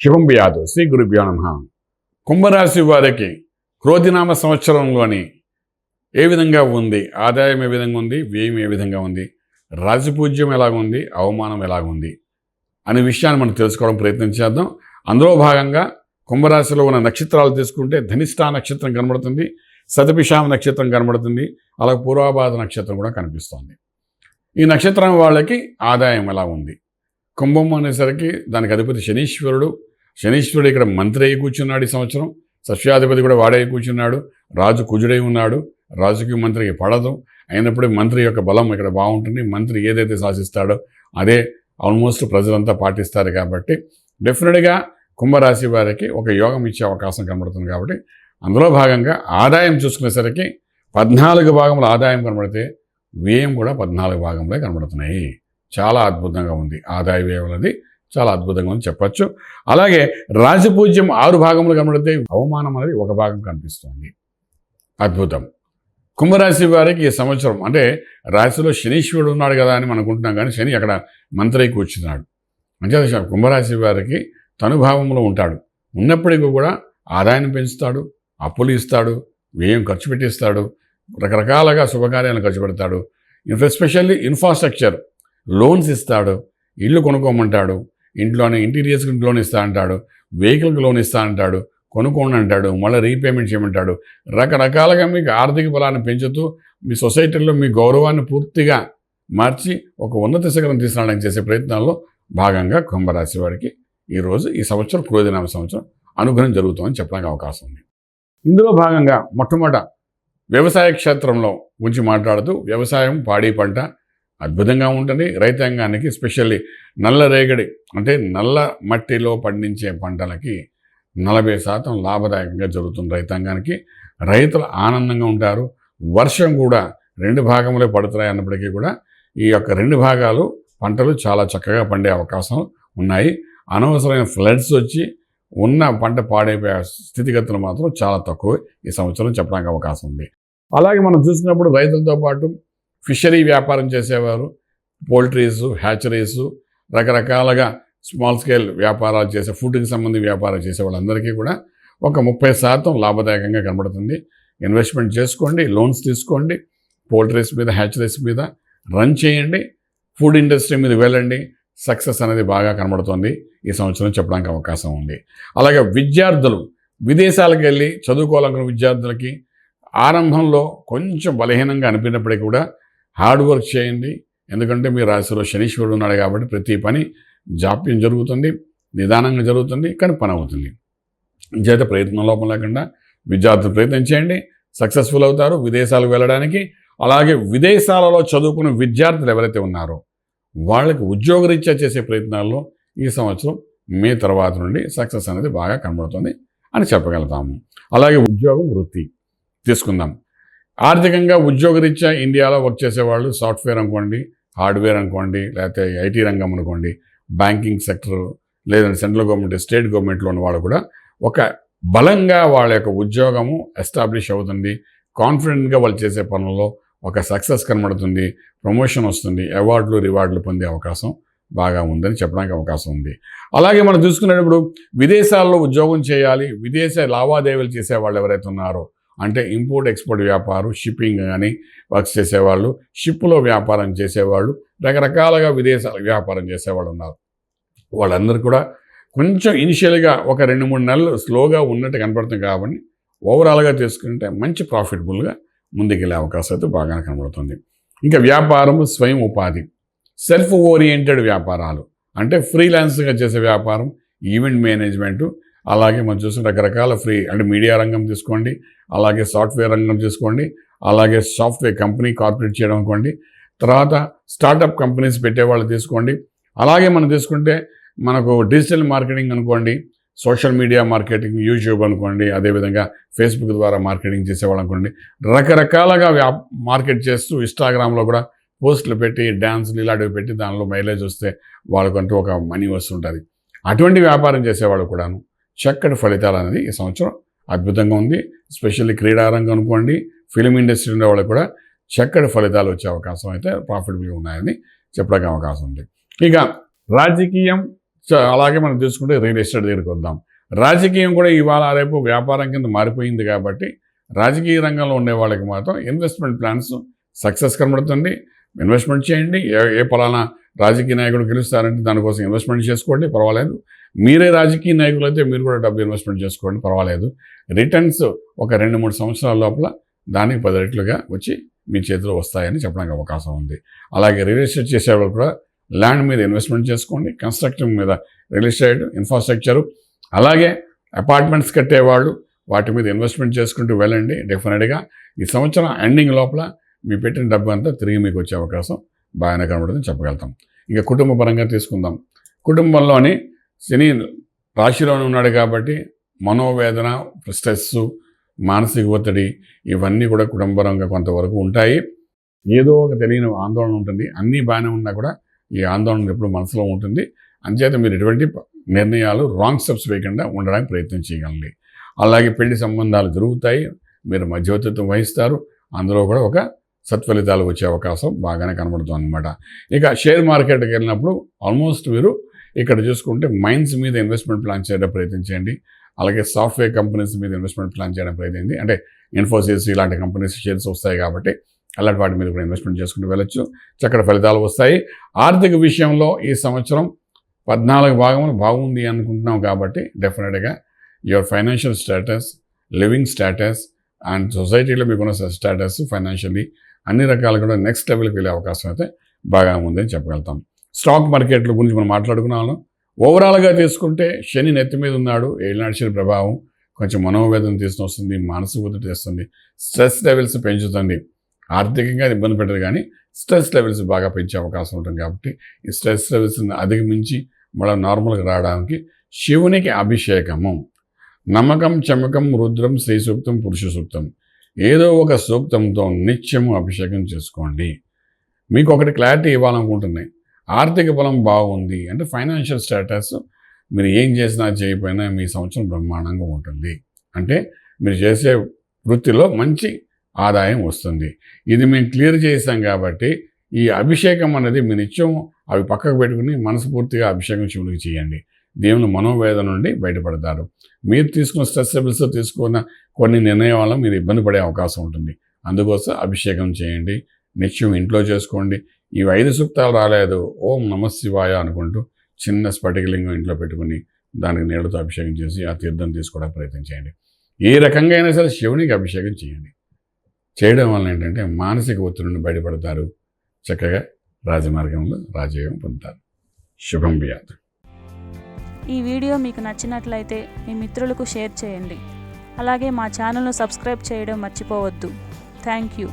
శుభం వ్యాధు శ్రీ గురుభ్యో నమః. కుంభరాశి వారికి క్రోధినామ సంవత్సరంలోని ఏ విధంగా ఉంది, ఆదాయం ఏ విధంగా ఉంది, వ్యయం ఏ విధంగా ఉంది, రాజపూజ్యం ఎలాగుంది, అవమానం ఎలాగుంది అనే విషయాన్ని మనం తెలుసుకోవడం ప్రయత్నం చేద్దాం. అందులో భాగంగా కుంభరాశిలో ఉన్న నక్షత్రాలు తీసుకుంటే ధనిష్ఠా నక్షత్రం కనబడుతుంది, శతభిషామ నక్షత్రం కనబడుతుంది, అలాగే పూర్వాభాద్ర నక్షత్రం కూడా కనిపిస్తుంది. ఈ నక్షత్రం వాళ్ళకి ఆదాయం ఎలా ఉంది? కుంభం అనేసరికి దానికి అధిపతి శనీశ్వరుడు ఇక్కడ మంత్రి అయి కూర్చున్నాడు. ఈ సంవత్సరం సస్యాధిపతి కూడా వాడే కూర్చున్నాడు. రాజు కుజుడై ఉన్నాడు. రాజుకి మంత్రికి పడదు, అయినప్పుడు మంత్రి యొక్క బలం ఇక్కడ బాగుంటుంది. మంత్రి ఏదైతే శాసిస్తాడో అదే ఆల్మోస్ట్ ప్రజలంతా పాటిస్తారు. కాబట్టి డెఫినెట్గా కుంభరాశి వారికి ఒక యోగం ఇచ్చే అవకాశం కనబడుతుంది. కాబట్టి అందులో భాగంగా ఆదాయం చూసుకునేసరికి 14 భాగముల ఆదాయం కనబడితే వ్యయం కూడా 14 భాగంలో కనబడుతున్నాయి. చాలా అద్భుతంగా ఉంది. ఆదాయ వ్యయం అనేది చాలా అద్భుతంగా ఉంది చెప్పచ్చు. అలాగే రాజపూజ్యం 6 భాగములు కనబడితే అవమానం అనేది 1 భాగం కనిపిస్తుంది. అద్భుతం. కుంభరాశి వారికి ఈ సంవత్సరం అంటే రాశిలో శనీశ్వరుడు ఉన్నాడు కదా అని మనం అనుకుంటున్నాం, కానీ శని అక్కడ మంత్రి కూర్చున్నాడు. అంటే కుంభరాశి వారికి తనుభావంలో ఉంటాడు. ఉన్నప్పటికీ కూడా ఆదాయాన్ని పెంచుతాడు, అప్పులు ఇస్తాడు, వ్యయం ఖర్చు పెట్టిస్తాడు, రకరకాలుగా శుభకార్యాలను ఖర్చు పెడతాడు. ఎస్పెషల్లీ ఇన్ఫ్రాస్ట్రక్చర్ లోన్స్ ఇస్తాడు, ఇల్లు కొనుక్కోమంటాడు, ఇంట్లోనే ఇంటీరియర్స్కి లోన్ ఇస్తా అంటాడు, వెహికల్కి లోన్ ఇస్తా అంటాడు, కొనుక్కోండి అంటాడు, మళ్ళీ రీపేమెంట్ చేయమంటాడు. రకరకాలుగా మీకు ఆర్థిక బలాన్ని పెంచుతూ మీ సొసైటీలో మీ గౌరవాన్ని పూర్తిగా మార్చి ఒక ఉన్నత శిఖరం తీసుకురావడానికి చేసే ప్రయత్నాల్లో భాగంగా కుంభరాశి వారికి ఈరోజు ఈ సంవత్సరం క్రోధినామ సంవత్సరం అనుగ్రహం జరుగుతుందని చెప్పడానికి అవకాశం ఉంది. ఇందులో భాగంగా మొట్టమొదట వ్యవసాయ క్షేత్రంలో గురించి మాట్లాడుతూ వ్యవసాయం పాడి పంట అద్భుతంగా ఉంటుంది. రైతాంగానికి ఎస్పెషల్లీ నల్ల రేగడి అంటే నల్ల మట్టిలో పండించే పంటలకి 40% లాభదాయకంగా జరుగుతుంది రైతాంగానికి. రైతులు ఆనందంగా ఉంటారు. వర్షం కూడా 2 భాగములే పడుతున్నాయి అన్నప్పటికీ కూడా ఈ యొక్క 2 భాగాలు పంటలు చాలా చక్కగా పండే అవకాశం ఉన్నాయి. అనవసరమైన ఫ్లడ్స్ వచ్చి ఉన్న పంట పాడైపోయే స్థితిగతులు మాత్రం చాలా తక్కువ ఈ సంవత్సరం చెప్పడానికి అవకాశం ఉంది. అలాగే మనం చూసినప్పుడు రైతులతో పాటు ఫిషరీ వ్యాపారం చేసేవారు, పోల్ట్రీసు, హ్యాచరీసు, రకరకాలుగా స్మాల్ స్కేల్ వ్యాపారాలు చేసే ఫుడ్కి సంబంధించి వ్యాపారాలు చేసే వాళ్ళందరికీ కూడా ఒక 30% లాభదాయకంగా కనబడుతుంది. ఇన్వెస్ట్మెంట్ చేసుకోండి, లోన్స్ తీసుకోండి, పోల్ట్రీస్ మీద, హ్యాచరీస్ మీద రన్ చేయండి, ఫుడ్ ఇండస్ట్రీ మీద వెళ్ళండి. సక్సెస్ అనేది బాగా కనబడుతుంది ఈ సంవత్సరం చెప్పడానికి అవకాశం ఉంది. అలాగే విద్యార్థులు విదేశాలకు వెళ్ళి చదువుకోవాలనుకున్న విద్యార్థులకి ఆరంభంలో కొంచెం బలహీనంగా అనిపినప్పటికీ కూడా హార్డ్ వర్క్ చేయండి. ఎందుకంటే మీ రాశిలో శనీశ్వరుడు ఉన్నాడు కాబట్టి ప్రతి పని జాప్యం జరుగుతుంది, నిదానంగా జరుగుతుంది, కానీ పని అవుతుంది. చేత ప్రయత్నం లోపం లేకుండా విద్యార్థులు ప్రయత్నం చేయండి, సక్సెస్ఫుల్ అవుతారు విదేశాలకు వెళ్ళడానికి. అలాగే విదేశాలలో చదువుకున్న విద్యార్థులు ఎవరైతే ఉన్నారో వాళ్ళకి ఉద్యోగరీత్యా చేసే ప్రయత్నాల్లో ఈ సంవత్సరం మే తర్వాత నుండి సక్సెస్ అనేది బాగా కనబడుతుంది అని చెప్పగలుగుతాము. అలాగే ఉద్యోగం వృత్తి తీసుకుందాం. ఆర్థికంగా ఉద్యోగరీత్యా ఇండియాలో వర్క్ చేసేవాళ్ళు సాఫ్ట్వేర్ అనుకోండి, హార్డ్వేర్ అనుకోండి, లేకపోతే ఐటీ రంగం అనుకోండి, బ్యాంకింగ్ సెక్టర్, లేదంటే సెంట్రల్ గవర్నమెంట్, స్టేట్ గవర్నమెంట్లో ఉన్న వాళ్ళు కూడా ఒక బలంగా వాళ్ళ యొక్క ఉద్యోగము ఎస్టాబ్లిష్ అవుతుంది. కాన్ఫిడెంట్గా వాళ్ళు చేసే పనుల్లో ఒక సక్సెస్ కనబడుతుంది, ప్రమోషన్ వస్తుంది, అవార్డులు రివార్డులు పొందే అవకాశం బాగా ఉందని చెప్పడానికి అవకాశం ఉంది. అలాగే మనం చూసుకునేటప్పుడు విదేశాల్లో ఉద్యోగం చేయాలి, విదేశ లావాదేవీలు చేసే వాళ్ళు ఎవరైతే ఉన్నారో అంటే ఇంపోర్ట్ ఎక్స్పోర్ట్ వ్యాపారం, షిప్పింగ్ కానీ వర్క్స్ చేసేవాళ్ళు, షిప్లో వ్యాపారం చేసేవాళ్ళు, రకరకాలుగా విదేశాల వ్యాపారం చేసేవాళ్ళు ఉన్నారు. వాళ్ళందరూ కూడా కొంచెం ఇనిషియల్గా ఒక 2-3 నెలలు స్లోగా ఉన్నట్టు కనపడుతుంది. కాబట్టి ఓవరాల్గా తీసుకుంటే మంచి ప్రాఫిటబుల్గా ముందుకెళ్ళే అవకాశం అయితే బాగా కనబడుతుంది. ఇంకా వ్యాపారం, స్వయం ఉపాధి, సెల్ఫ్ ఓరియంటెడ్ వ్యాపారాలు అంటే ఫ్రీలాన్స్గా చేసే వ్యాపారం, ఈవెంట్ మేనేజ్మెంటు, అలాగే మనం చూసిన రకరకాల అంటే మీడియా రంగం తీసుకోండి, అలాగే సాఫ్ట్వేర్ రంగం తీసుకోండి, అలాగే సాఫ్ట్వేర్ కంపెనీ కార్పొరేట్ చేయడం అనుకోండి, తర్వాత స్టార్టప్ కంపెనీస్ పెట్టేవాళ్ళు తీసుకోండి. అలాగే మనం తీసుకుంటే మనకు డిజిటల్ మార్కెటింగ్ అనుకోండి, సోషల్ మీడియా మార్కెటింగ్, యూట్యూబ్ అనుకోండి, అదేవిధంగా ఫేస్బుక్ ద్వారా మార్కెటింగ్ చేసేవాళ్ళు అనుకోండి, రకరకాలుగా మార్కెట్ చేస్తూ ఇన్స్టాగ్రామ్లో కూడా పోస్టులు పెట్టి డ్యాన్సులు ఇలాంటివి పెట్టి దానిలో మైలేజ్ వస్తే వాళ్ళకంటూ ఒక మనీ వస్తుంటుంది. అటువంటి వ్యాపారం చేసేవాళ్ళు కూడాను చక్కటి ఫలితాలు అనేది ఈ సంవత్సరం అద్భుతంగా ఉంది. ఎస్పెషల్లీ క్రీడారంగం అనుకోండి, ఫిలిం ఇండస్ట్రీ ఉండే వాళ్ళకి కూడా చక్కటి ఫలితాలు వచ్చే అవకాశం అయితే ప్రాఫిటబుల్గా ఉన్నాయని చెప్పడానికి అవకాశం ఉంది. ఇక రాజకీయం, సో అలాగే మనం చూసుకుంటే రియల్ ఎస్టేట్ దగ్గరికి వద్దాం. రాజకీయం కూడా ఇవాళ రేపు వ్యాపారం కింద మారిపోయింది కాబట్టి రాజకీయ రంగంలో ఉండే వాళ్ళకి మాత్రం ఇన్వెస్ట్మెంట్ ప్లాన్స్ సక్సెస్ కనబడుతుంది. ఇన్వెస్ట్మెంట్ చేయండి. ఏ పలానా రాజకీయ నాయకుడు గెలుస్తారంటే దానికోసం ఇన్వెస్ట్మెంట్ చేసుకోండి, పర్వాలేదు. మీరే రాజకీయ నాయకులు అయితే మీరు కూడా డబ్బు ఇన్వెస్ట్మెంట్ చేసుకోండి, పర్వాలేదు. రిటర్న్స్ ఒక 2-3 సంవత్సరాల లోపల దానికి 10 రెట్లుగా వచ్చి మీ చేతిలో వస్తాయని చెప్పడానికి అవకాశం ఉంది. అలాగే రియల్ ఎస్టేట్ చేసేవాళ్ళు కూడా ల్యాండ్ మీద ఇన్వెస్ట్మెంట్ చేసుకోండి, కన్స్ట్రక్షన్ మీద రియల్ ఎస్టేట్, ఇన్ఫ్రాస్ట్రక్చరు, అలాగే అపార్ట్మెంట్స్ కట్టేవాళ్ళు వాటి మీద ఇన్వెస్ట్మెంట్ చేసుకుంటూ వెళ్ళండి. డెఫినెట్గా ఈ సంవత్సరం ఎండింగ్ లోపల మీ పెట్టిన డబ్బు అంతా తిరిగి మీకు వచ్చే అవకాశం బాగానే కనబడుతుందని చెప్పగలుగుతాం. ఇక కుటుంబ పరంగా తీసుకుందాం. కుటుంబంలోని శని రాశిలోనే ఉన్నాడు కాబట్టి మనోవేదన, స్ట్రెస్సు, మానసిక ఒత్తిడి ఇవన్నీ కూడా కుటుంబపరంగా కొంతవరకు ఉంటాయి. ఏదో ఒక తెలియని ఆందోళన ఉంటుంది. అన్నీ బాగానే ఉన్నా కూడా ఈ ఆందోళన ఎప్పుడు మనసులో ఉంటుంది. అంచేత మీరు ఎటువంటి నిర్ణయాలు రాంగ్ స్టెప్స్ వేయకుండా ఉండడానికి ప్రయత్నం చేయగలండి. అలాగే పెళ్లి సంబంధాలు జరుగుతాయి, మీరు మధ్యవర్తిత్వం వహిస్తారు, అందులో కూడా ఒక సత్ఫలితాలు వచ్చే అవకాశం బాగానే కనబడుతుంది అన్నమాట. ఇక షేర్ మార్కెట్కి వెళ్ళినప్పుడు ఆల్మోస్ట్ మీరు ఇక్కడ చూసుకుంటే మైన్స్ మీద ఇన్వెస్ట్మెంట్ ప్లాన్ చేయడం ప్రయత్నించండి. అలాగే సాఫ్ట్వేర్ కంపెనీస్ మీద ఇన్వెస్ట్మెంట్ ప్లాన్ చేయడం ప్రయత్నించండి. అంటే ఇన్ఫోసిస్ ఇలాంటి కంపెనీస్ షేర్స్ వస్తాయి కాబట్టి అలాంటి వాటి మీద కూడా ఇన్వెస్ట్మెంట్ చేసుకుంటూ వెళ్ళొచ్చు. చక్కటి ఫలితాలు వస్తాయి. ఆర్థిక విషయంలో ఈ సంవత్సరం 14 భాగములు బాగుంది అనుకుంటున్నాం కాబట్టి డెఫినెట్గా your financial status, living status and సొసైటీలో మీకున్న స్టేటస్ ఫైనాన్షియల్లీ అన్ని రకాలు కూడా నెక్స్ట్ లెవెల్కి వెళ్ళే అవకాశం అయితే బాగా ఉందని చెప్పగలుగుతాం. స్టాక్ మార్కెట్ల గురించి మనం మాట్లాడుకున్నాము. ఓవరాల్గా తీసుకుంటే శని నెత్తి మీద ఉన్నాడు. ఏళ్ళనాటి శని ప్రభావం కొంచెం మనోవేదన తీసుకొస్తుంది, మానసిక ఒత్తిడి తెస్తుంది, స్ట్రెస్ లెవెల్స్ పెంచుతుంది. ఆర్థికంగా ఇబ్బంది పెట్టదు కానీ స్ట్రెస్ లెవెల్స్ బాగా పెంచే అవకాశం ఉంటుంది. కాబట్టి ఈ స్ట్రెస్ లెవెల్స్ని అధిగమించి మళ్ళీ నార్మల్గా రావడానికి శివునికి అభిషేకము, నమ్మకం, చమకం, రుద్రం, శ్రీ సూక్తం, పురుష సూక్తం, ఏదో ఒక సూక్తంతో నిత్యము అభిషేకం చేసుకోండి. మీకు ఒకటి క్లారిటీ ఇవ్వాలనుకుంటుంది. ఆర్థిక బలం బాగుంది అంటే ఫైనాన్షియల్ స్టేటస్ మీరు ఏం చేసినా చేయకపోయినా మీ సంవత్సరం బ్రహ్మాండంగా ఉంటుంది. అంటే మీరు చేసే వృత్తిలో మంచి ఆదాయం వస్తుంది. ఇది మేము క్లియర్ చేసాం కాబట్టి ఈ అభిషేకం అనేది మీ నిత్యం అవి పక్కకు పెట్టుకుని మనస్ఫూర్తిగా అభిషేకం శివునికి చేయండి. దేవుని మనోవేదన నుండి బయటపడతారు. మీరు తీసుకున్న స్ట్రెస్ లెవెల్స్తో తీసుకున్న కొన్ని నిర్ణయం వల్ల మీరు ఇబ్బంది పడే అవకాశం ఉంటుంది. అందుకోసం అభిషేకం చేయండి. నిత్యం ఇంట్లో చేసుకోండి. ఈ 5 సూక్తాలు రాలేదు, ఓం నమః శివాయ అనుకుంటూ చిన్న స్ఫటికలింగం ఇంట్లో పెట్టుకుని దానికి నీళ్ళతో అభిషేకం చేసి ఆ తీర్థం తీసుకోవడానికి ప్రయత్నం చేయండి. ఏ రకంగా అయినా సరే శివునికి అభిషేకం చేయండి. చేయడం వల్ల ఏంటంటే మానసిక ఒత్తిడి నుండి బయటపడతారు. చక్కగా రాజమార్గంలో రాజయోగం పొందుతారు. శుభం బియాత్. ఈ వీడియో మీకు నచ్చినట్లయితే మీ మిత్రులకు షేర్ చేయండి. అలాగే మా ఛానల్ను సబ్స్క్రైబ్ చేయడం మర్చిపోవద్దు. Thank you.